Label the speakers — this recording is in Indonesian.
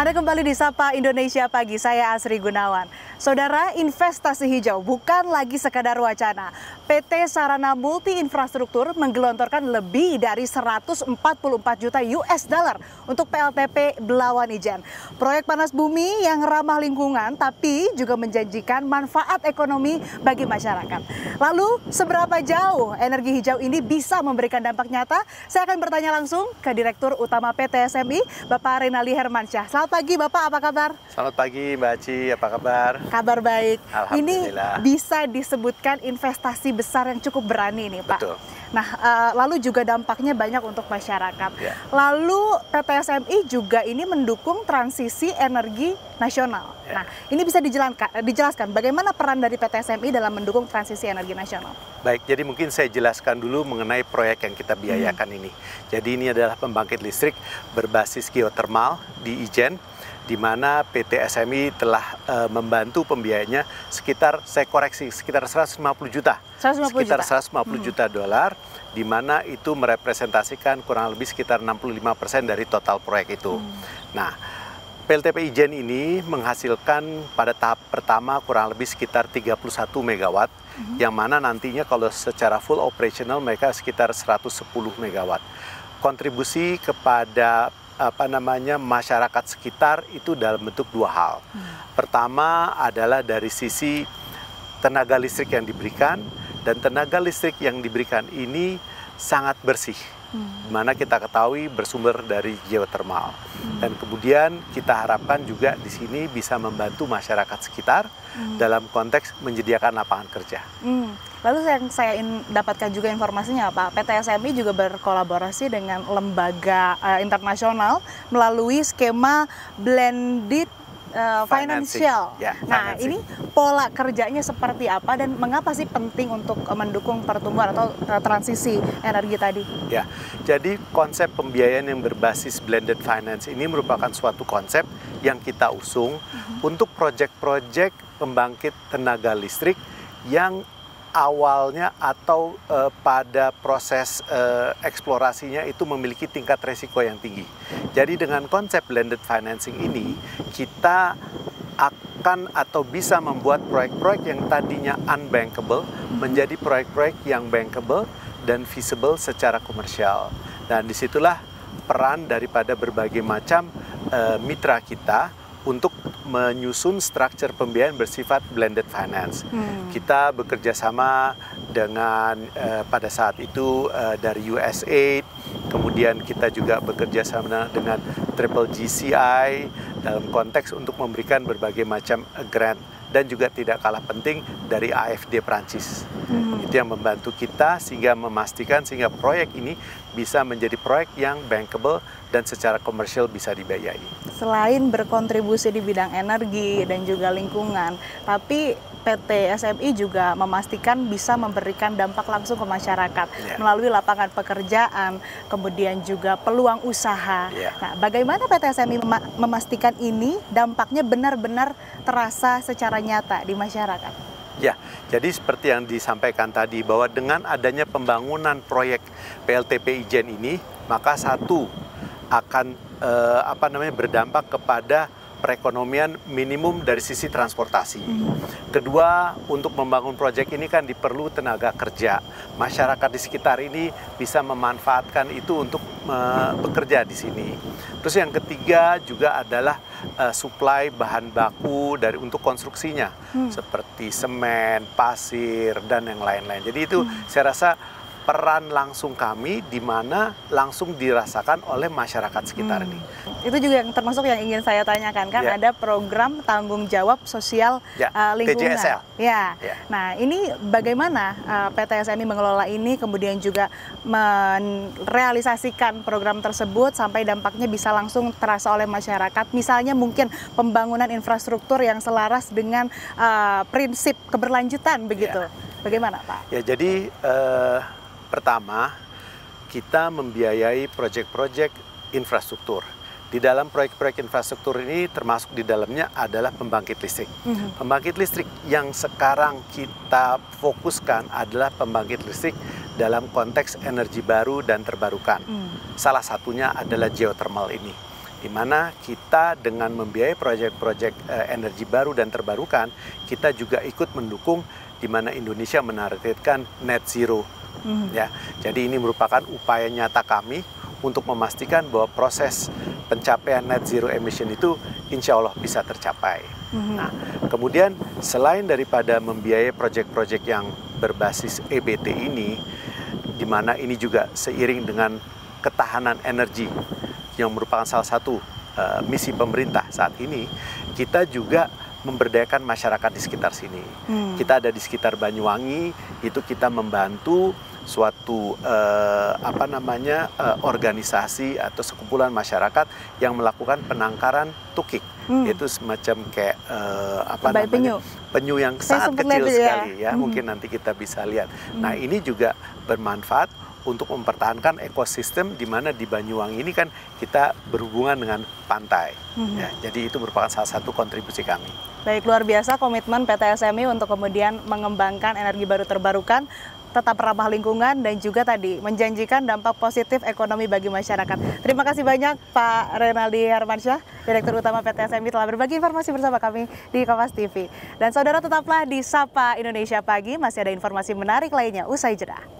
Speaker 1: Anda kembali di Sapa Indonesia Pagi, saya Asri Gunawan. Saudara, investasi hijau bukan lagi sekadar wacana. PT Sarana Multi Infrastruktur menggelontorkan lebih dari 144 juta US dollar untuk PLTP Belawan Ijen. Proyek panas bumi yang ramah lingkungan tapi juga menjanjikan manfaat ekonomi bagi masyarakat. Lalu, seberapa jauh energi hijau ini bisa memberikan dampak nyata? Saya akan bertanya langsung ke Direktur Utama PT SMI, Bapak Renaldi Hermansyah. Selamat pagi Bapak, apa kabar?
Speaker 2: Selamat pagi Mbak Aci, apa kabar?
Speaker 1: Kabar baik.
Speaker 2: Alhamdulillah.
Speaker 1: Ini bisa disebutkan investasi besar yang cukup berani nih Pak.
Speaker 2: Betul.
Speaker 1: Nah, lalu juga dampaknya banyak untuk masyarakat.
Speaker 2: Ya.
Speaker 1: Lalu PT SMI juga ini mendukung transisi energi nasional.
Speaker 2: Ya.
Speaker 1: Nah, ini bisa dijelaskan bagaimana peran dari PT SMI dalam mendukung transisi energi nasional?
Speaker 2: Baik, jadi mungkin saya jelaskan dulu mengenai proyek yang kita biayakan ini. Jadi ini adalah pembangkit listrik berbasis geotermal di Ijen, di mana PT SMI telah membantu pembiayanya sekitar 150 juta. 150 juta dolar, di mana itu merepresentasikan kurang lebih sekitar 65% dari total proyek itu. Nah, PLTP Ijen ini menghasilkan pada tahap pertama kurang lebih sekitar 31 megawatt, yang mana nantinya kalau secara full operational mereka sekitar 110 megawatt. Kontribusi kepada masyarakat sekitar itu dalam bentuk dua hal. Pertama adalah dari sisi tenaga listrik yang diberikan, dan tenaga listrik yang diberikan ini sangat bersih, dimana kita ketahui bersumber dari geotermal. Dan kemudian kita harapkan juga di sini bisa membantu masyarakat sekitar dalam konteks menyediakan lapangan kerja.
Speaker 1: Lalu yang saya dapatkan juga informasinya Pak, PT SMI juga berkolaborasi dengan lembaga internasional melalui skema blended financial.
Speaker 2: Ya,
Speaker 1: nah,
Speaker 2: financing.
Speaker 1: ini pola kerjanya seperti apa dan mengapa sih penting untuk mendukung pertumbuhan atau transisi energi tadi?
Speaker 2: Ya, jadi konsep pembiayaan yang berbasis blended finance ini merupakan suatu konsep yang kita usung untuk proyek-proyek pembangkit tenaga listrik yang awalnya atau pada proses eksplorasinya itu memiliki tingkat resiko yang tinggi. Jadi dengan konsep blended financing ini, kita akan atau bisa membuat proyek-proyek yang tadinya unbankable menjadi proyek-proyek yang bankable dan feasible secara komersial. Dan disitulah peran daripada berbagai macam mitra kita untuk menyusun struktur pembiayaan bersifat blended finance. Kita bekerja sama dengan pada saat itu dari USAID, kemudian kita juga bekerja sama dengan Triple GCI dalam konteks untuk memberikan berbagai macam grant, dan juga tidak kalah penting dari AFD Prancis. Itu yang membantu kita sehingga memastikan sehingga proyek ini bisa menjadi proyek yang bankable dan secara komersial bisa dibiayai. Selain
Speaker 1: berkontribusi di bidang energi dan juga lingkungan, tapi PT SMI juga memastikan bisa memberikan dampak langsung ke masyarakat melalui lapangan pekerjaan, kemudian juga peluang usaha. Nah, bagaimana PT SMI memastikan ini dampaknya benar-benar terasa secara nyata di masyarakat?
Speaker 2: Ya, jadi seperti yang disampaikan tadi bahwa dengan adanya pembangunan proyek PLTP Ijen ini, maka satu akan berdampak kepada perekonomian minimum dari sisi transportasi. Kedua, untuk membangun proyek ini kan diperlu tenaga kerja. Masyarakat di sekitar ini bisa memanfaatkan itu untuk bekerja di sini. Terus yang ketiga juga adalah suplai bahan baku untuk konstruksinya, seperti semen, pasir, dan yang lain-lain. Jadi itu saya rasa peran langsung kami di mana langsung dirasakan oleh masyarakat sekitar ini.
Speaker 1: Itu juga yang termasuk yang ingin saya tanyakan, kan ada program tanggung jawab sosial lingkungan.
Speaker 2: TJSL.
Speaker 1: Nah, ini bagaimana PT SMI mengelola ini, kemudian juga merealisasikan program tersebut sampai dampaknya bisa langsung terasa oleh masyarakat. Misalnya mungkin pembangunan infrastruktur yang selaras dengan prinsip keberlanjutan begitu. Bagaimana Pak?
Speaker 2: Ya, jadi pertama, kita membiayai proyek-proyek infrastruktur. Di dalam proyek-proyek infrastruktur ini termasuk di dalamnya adalah pembangkit listrik. Pembangkit listrik yang sekarang kita fokuskan adalah pembangkit listrik dalam konteks energi baru dan terbarukan. Salah satunya adalah geothermal ini. di mana kita dengan membiayai proyek-proyek energi baru dan terbarukan, kita juga ikut mendukung di mana Indonesia menargetkan net zero. Ya, jadi ini merupakan upaya nyata kami untuk memastikan bahwa proses pencapaian net zero emission itu insya Allah bisa tercapai. Nah, kemudian selain daripada membiayai proyek-proyek yang berbasis EBT ini, di mana ini juga seiring dengan ketahanan energi yang merupakan salah satu misi pemerintah saat ini, kita juga memberdayakan masyarakat di sekitar sini. Kita ada di sekitar Banyuwangi, itu kita membantu suatu organisasi atau sekumpulan masyarakat yang melakukan penangkaran tukik, yaitu semacam kayak penyu yang sangat kecil sekali ya. Mungkin nanti kita bisa lihat. Nah, ini juga bermanfaat untuk mempertahankan ekosistem di mana di Banyuwangi ini kan kita berhubungan dengan pantai. Ya, jadi itu merupakan salah satu kontribusi kami.
Speaker 1: Baik, luar biasa komitmen PT SMI untuk kemudian mengembangkan energi baru terbarukan, tetap ramah lingkungan, dan juga tadi menjanjikan dampak positif ekonomi bagi masyarakat. Terima kasih banyak Pak Renaldi Hermansyah, Direktur Utama PT SMI, telah berbagi informasi bersama kami di Kompas TV. Dan saudara, tetaplah di Sapa Indonesia Pagi, masih ada informasi menarik lainnya usai jeda.